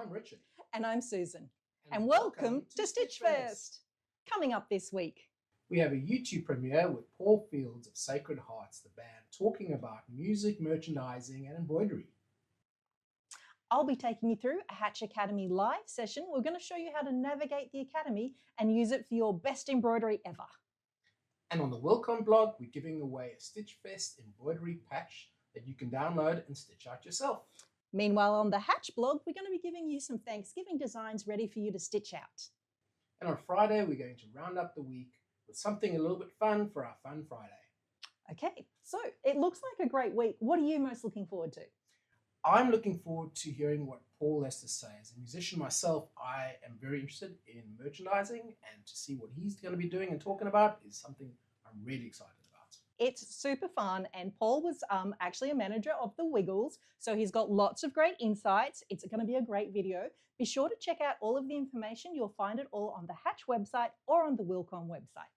I'm Richard. And I'm Susan. And welcome welcome to Stitch Fest. Coming up this week, we have a YouTube premiere with Paul Fields of Sacred Hearts, the band, talking about music, merchandising and embroidery. I'll be taking you through a Hatch Academy live session. We're going to show you how to navigate the Academy and use it for your best embroidery ever. And on the Wilcom blog, we're giving away a Stitch Fest embroidery patch that you can download and stitch out yourself. Meanwhile, on the Hatch blog, we're going to be giving you some Thanksgiving designs ready for you to stitch out. And on Friday, we're going to round up the week with something a little bit fun for our Fun Friday. Okay, so it looks like a great week. What are you most looking forward to? I'm looking forward to hearing what Paul has to say. As a musician myself, I am very interested in merchandising, and to see what he's going to be doing and talking about is something I'm really excited about. It's super fun, and Paul was actually a manager of the Wiggles, so he's got lots of great insights. It's going to be a great video. Be sure to check out all of the information. You'll find it all on the Hatch website or on the Wilcom website.